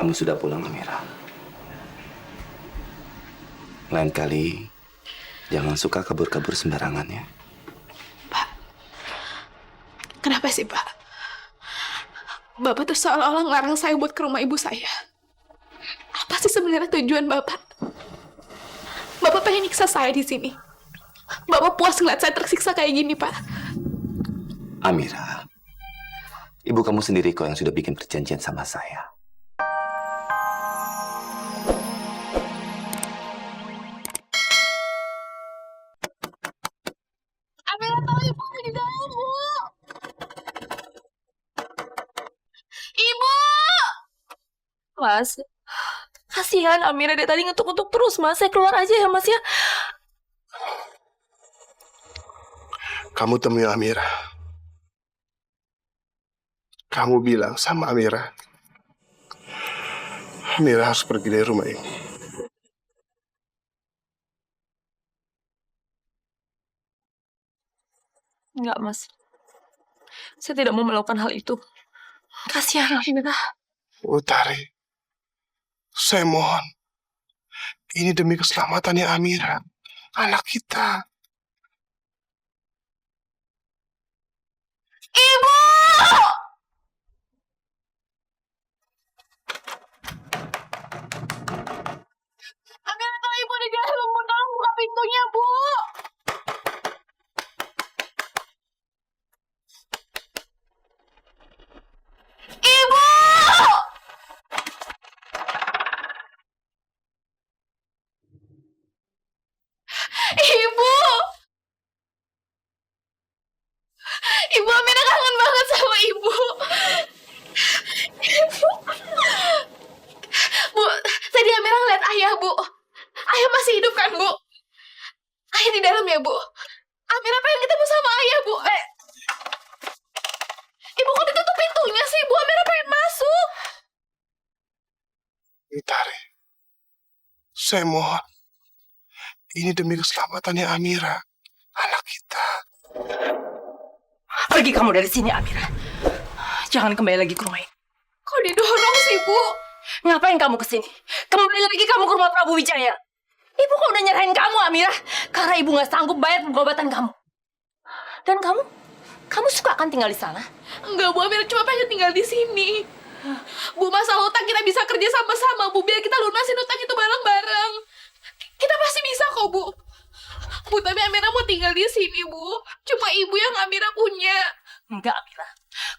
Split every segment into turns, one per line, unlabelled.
Kamu sudah pulang, Amira. Lain kali, jangan suka kabur-kabur sembarangan ya.
Pak, kenapa sih Pak? Bapak tuh seolah-olah ngelarang saya buat ke rumah ibu saya. Apa sih sebenarnya tujuan Bapak? Bapak pengen nyiksa saya di sini. Bapak puas ngeliat saya tersiksa kayak gini, Pak.
Amira, ibu kamu sendiri kok yang sudah bikin perjanjian sama saya.
Amira tahu ibu ada di dalam, Bu. Ibu!
Mas, kasihan Amira dari tadi ngetuk-ngetuk terus, Mas. Saya keluar aja ya, Mas ya.
Kamu temui Amira. Kamu bilang sama Amira, Amira harus pergi dari rumah ini.
Enggak, Mas. Saya tidak mau melakukan hal itu. Kasihan Amira.
Utari, saya mohon. Ini demi keselamatannya Amira, anak kita.
Ibu! Amira tahu ibu di dalam, Bu. Tolong buka pintunya, Bu. Ibu! Ibu! Ibu, Amira kangen banget sama ibu. Ibu. Bu, tadi Amira ngeliat ayah, Bu. Ayah masih hidup kan, Bu? Ayah di dalam ya, Bu? Amira pengen ketemu sama ayah, Bu. Ibu kok ditutup pintunya sih, Bu? Amira pengen masuk.
Utari, saya mohon. Ini demi keselamatannya Amira, anak kita.
Pergi kamu dari sini, Amira. Jangan kembali lagi ke rumah ini.
Kok didorong sih, Bu?
Ngapain kamu kesini? Kembali lagi kamu ke rumah Prabu Wijaya. Ibu kok udah nyerahin kamu, Amira? Karena ibu gak sanggup bayar pengobatan kamu. Dan kamu suka kan tinggal di sana?
Enggak, Bu. Amira cuma pengen tinggal di sini. Bu, masalah utang kita bisa kerja sama-sama, Bu. Biar kita lunasin utang itu bareng-bareng. Kita pasti bisa kok, Bu. Bu, tapi Amira mau tinggal di sini, Bu. Cuma ibu yang Amira punya.
Enggak, Amira.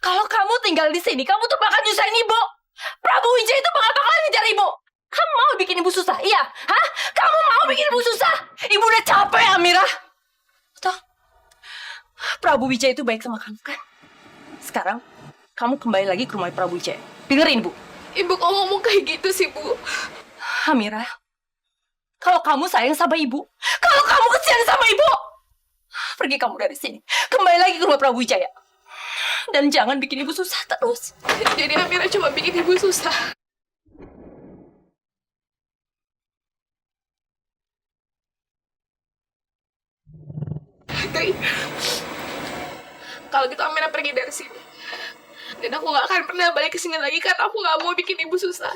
Kalau kamu tinggal di sini, kamu tuh bakal nyusahin ibu. Prabu Wijaya itu bakal ngejar ibu. Kamu mau bikin ibu susah, iya? Hah? Kamu mau bikin ibu susah? Ibu udah capek, Amira. Toh, Prabu Wijaya itu baik sama kamu, kan? Sekarang, kamu kembali lagi ke rumah Prabu Wijaya. Dengerin, Bu.
Ibu kok ngomong kayak gitu sih, Bu?
Amira, kalau kamu sayang sama ibu, kalau kamu kesian sama ibu, pergi kamu dari sini. Kembali lagi ke rumah Prabu Wijaya. Dan jangan bikin ibu susah terus.
Jadi Amira cuma bikin ibu susah. Oke. Kalau gitu Amira pergi dari sini. Dan aku gak akan pernah balik ke sini lagi karena aku gak mau bikin ibu susah.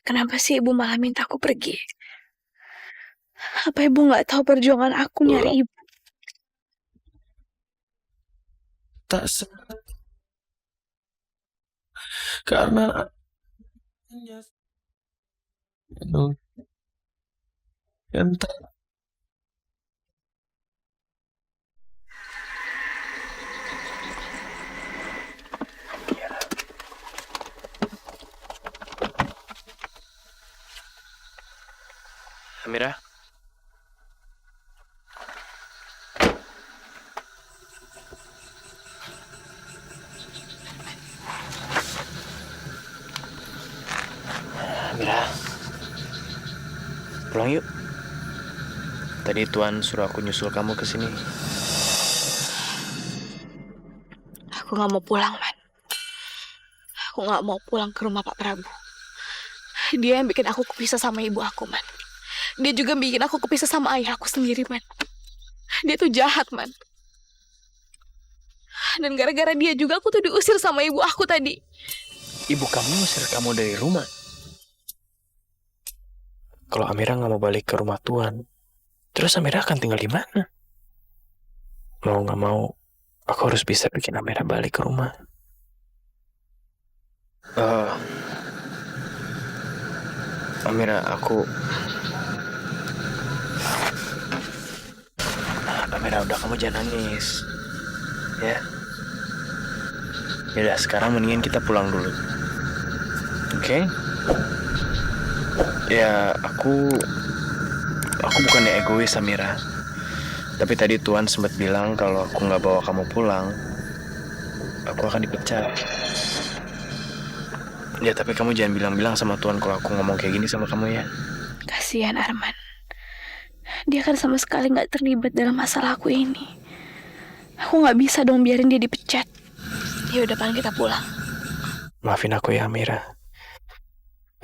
Kenapa sih ibu malah minta aku pergi? Apa ibu nggak tahu perjuangan aku nyari ibu?
Tak karena entah. Amira, Amira, pulang yuk. tadi Tuan suruh aku nyusul kamu ke sini.
Aku nggak mau pulang, Man. Aku nggak mau pulang ke rumah Pak Prabu. Dia yang bikin aku kepisah sama ibu aku, Man. Dia juga bikin aku kepisah sama ayah aku sendiri, Man. Dia tuh jahat, Man. Dan gara-gara dia juga aku tuh diusir sama ibu aku tadi.
Ibu kamu ngusir kamu dari rumah. Kalau Amira nggak mau balik ke rumah Tuan, terus Amira akan tinggal di mana? Mau nggak mau, aku harus bisa bikin Amira balik ke rumah. Amira, Amira, udah, kamu jangan nangis. Ya. Yaudah, sekarang mendingan kita pulang dulu. Oke? Ya, aku bukannya egois, Amira. Tapi tadi Tuan sempat bilang kalau aku nggak bawa kamu pulang, aku akan dipecat. Ya, tapi kamu jangan bilang-bilang sama Tuan kalau aku ngomong kayak gini sama kamu ya.
Kasihan Arman. Dia kan sama sekali nggak terlibat dalam masalah aku ini. Aku nggak bisa dong biarin dia dipecat. Ya udah, paling kita pulang.
Maafin aku ya, Amira.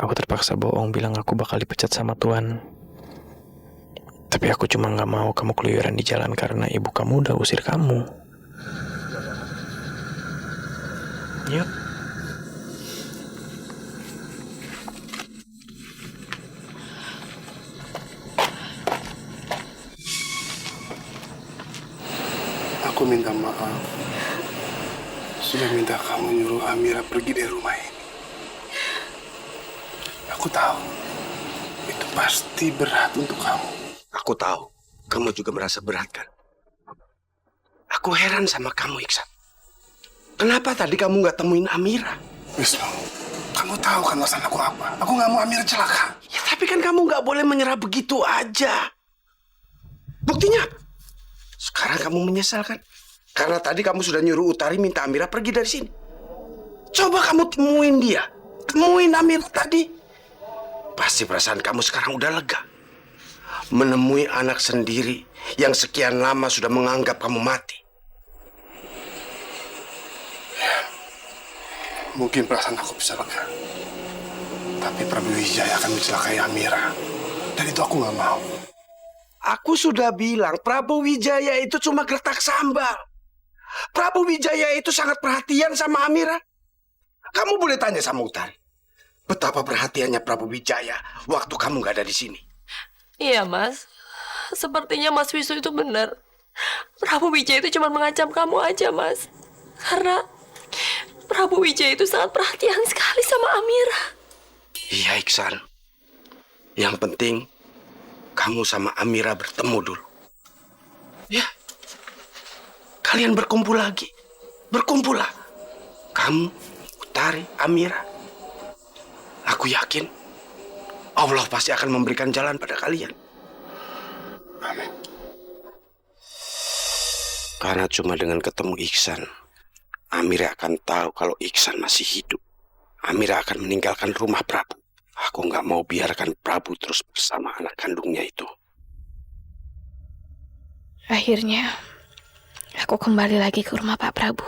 Aku terpaksa bohong bilang aku bakal dipecat sama Tuan. Tapi aku cuma nggak mau kamu keluyuran di jalan karena ibu kamu udah usir kamu. Yuk.
Aku minta maaf. Sudah minta kamu nyuruh Amira pergi dari rumah ini. Aku tahu, itu pasti berat untuk kamu.
Aku tahu, kamu juga merasa berat kan? Aku heran sama kamu, Iksan. Kenapa tadi kamu nggak temuin Amira?
Wisnu, kamu tahu kan masalah aku apa? Aku nggak mau Amira celaka.
Ya tapi kan kamu nggak boleh menyerah begitu aja. Buktinya, sekarang kamu menyesal kan? Karena tadi kamu sudah nyuruh Utari minta Amira pergi dari sini. Coba kamu temuin dia. Temuin Amira tadi. Pasti perasaan kamu sekarang udah lega. Menemui anak sendiri yang sekian lama sudah menganggap kamu mati.
Ya, mungkin perasaan aku bisa lega. Tapi Prabu Wijaya akan mencelakai Amira. Dan itu aku nggak mau.
Aku sudah bilang Prabu Wijaya itu cuma gertak sambal. Prabu Wijaya itu sangat perhatian sama Amira. Kamu boleh tanya sama Utari. Betapa perhatiannya Prabu Wijaya waktu kamu nggak ada di sini.
Iya, Mas. Sepertinya Mas Wisnu itu benar. Prabu Wijaya itu cuma mengancam kamu aja, Mas. Karena Prabu Wijaya itu sangat perhatian sekali sama Amira.
Iya, Iksan. Yang penting kamu sama Amira bertemu dulu. Ya. Kalian berkumpul lagi. Berkumpullah. Kamu, Utari, Amira. Aku yakin Allah pasti akan memberikan jalan pada kalian.
Amin.
Karena cuma dengan ketemu Iksan, Amira akan tahu kalau Iksan masih hidup. Amira akan meninggalkan rumah Prabu. Aku nggak mau biarkan Prabu terus bersama anak kandungnya itu.
Akhirnya, aku kembali lagi ke rumah Pak Prabu.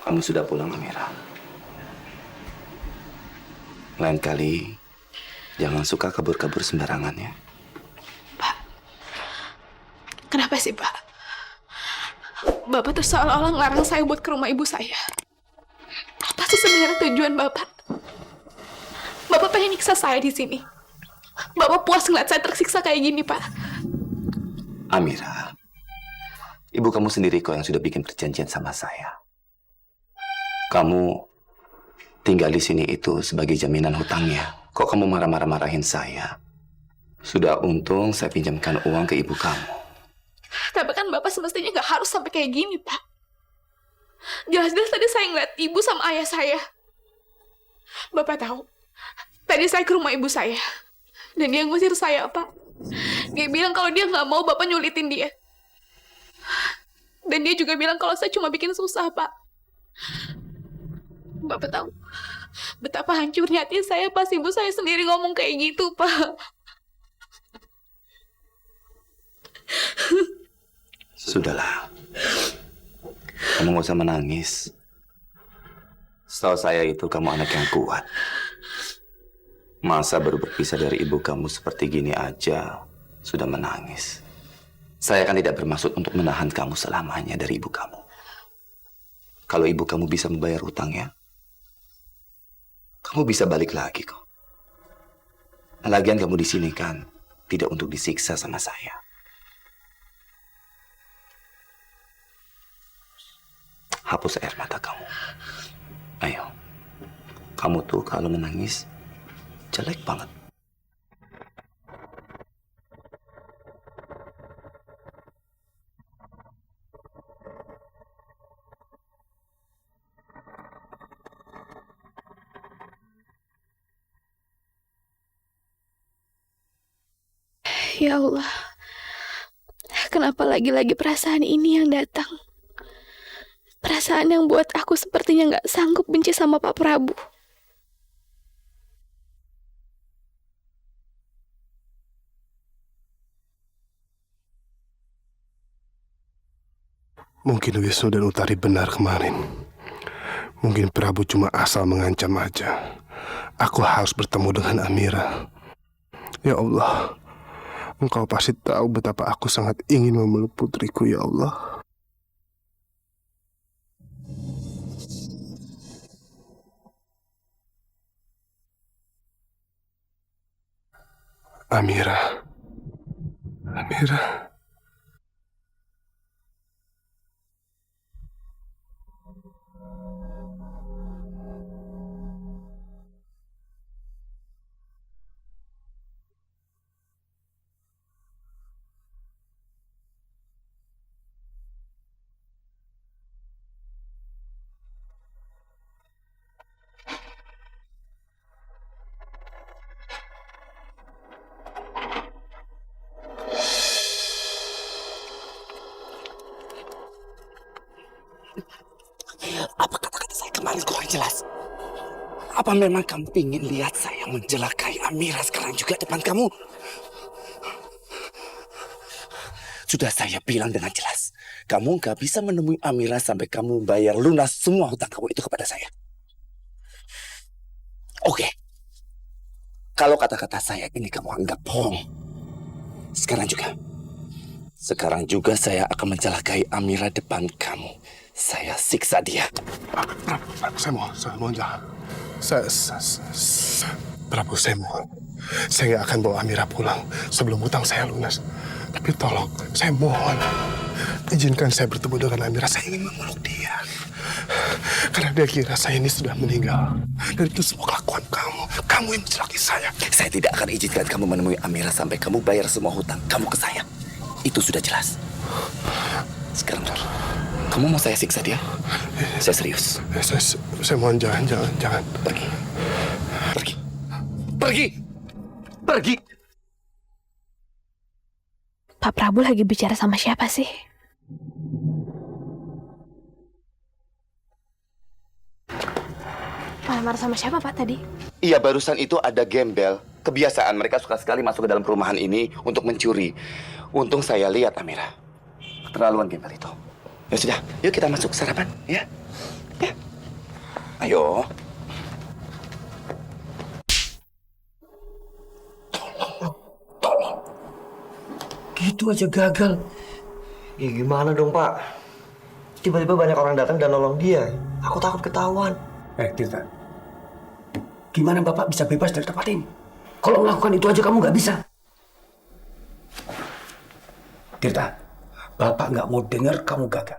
Kamu sudah pulang, Amira. Lain kali, jangan suka kabur-kabur sembarangan ya.
Pak, kenapa sih, Pak? Bapak tuh seolah-olah ngelarang saya buat ke rumah ibu saya. Apa sih sebenarnya tujuan Bapak? Bapak pengen nyiksa saya di sini. Bapak puas ngeliat saya tersiksa kayak gini, Pak.
Amira, ibu kamu sendiri kok yang sudah bikin perjanjian sama saya. Kamu tinggal di sini itu sebagai jaminan hutangnya. Kok kamu marah-marahin saya? Sudah untung saya pinjamkan uang ke ibu kamu.
Tapi kan Bapak semestinya nggak harus sampai kayak gini, Pak. Jelas-jelas tadi saya ngeliat ibu sama ayah saya. Bapak tahu, tadi saya ke rumah ibu saya. Dan dia ngusir saya, Pak. Dia bilang kalau dia nggak mau Bapak nyulitin dia. Dan dia juga bilang kalau saya cuma bikin susah, Pak. Bapak tahu betapa hancurnya hati saya pas ibu saya sendiri ngomong kayak gitu, Pak.
Sudahlah. Kamu nggak usah menangis. Setahu saya itu kamu anak yang kuat. Masa baru berpisah dari ibu kamu seperti gini aja sudah menangis. Saya kan tidak bermaksud untuk menahan kamu selamanya dari ibu kamu. Kalau ibu kamu bisa membayar hutangnya, kamu bisa balik lagi kok. Lagian kamu di sini kan tidak untuk disiksa sama saya. Hapus air mata kamu. Ayo. Kamu tuh kalau menangis jelek banget.
Ya Allah, kenapa lagi-lagi perasaan ini yang datang? Perasaan yang buat aku sepertinya nggak sanggup benci sama Pak Prabu.
Mungkin Wisnu dan Utari benar kemarin. Mungkin Prabu cuma asal mengancam aja. Aku harus bertemu dengan Amira. Ya Allah, Engkau pasti tahu betapa aku sangat ingin memeluk putriku, ya Allah. Amira. Amira.
Apa kata-kata saya kemarin kurang jelas? Apa memang kamu ingin lihat saya menjelakai Amira sekarang juga depan kamu? Sudah saya bilang dengan jelas, kamu gak bisa menemui Amira sampai kamu bayar lunas semua hutang kamu itu kepada saya. Oke. Kalau kata-kata saya ini kamu anggap bohong. Sekarang juga saya akan mencelakai Amira depan kamu. Saya siksa dia.
Saya mohon jangan. Prabu, saya mohon. Saya nggak akan bawa Amira pulang sebelum hutang saya lunas. Tapi tolong, saya mohon. Izinkan saya bertemu dengan Amira. Saya ingin memeluk dia. Karena dia kira saya ini sudah meninggal. Dan itu semua kelakuan kamu. Kamu yang mencelakai saya.
Saya tidak akan izinkan kamu menemui Amira sampai kamu bayar semua hutang kamu ke saya. Itu sudah jelas. Sekarang, kamu mau saya siksa dia? Saya serius.
Saya mohon jangan.
Pergi.
Pak Prabu lagi bicara sama siapa sih? Marah sama siapa, Pak, tadi?
Iya, barusan itu ada gembel. Kebiasaan mereka suka sekali masuk ke dalam perumahan ini untuk mencuri. Untung saya lihat Amira. Keterlaluan gembel itu. Ya sudah, yuk kita masuk sarapan, ya. Ayo. Tolong.
Gitu aja gagal. Ya gimana dong, Pak? Tiba-tiba banyak orang datang dan nolong dia. Aku takut ketahuan.
Tirta, gimana Bapak bisa bebas dari tempat ini? Kalau melakukan itu aja kamu nggak bisa. Tirta, Bapak nggak mau dengar kamu gagal.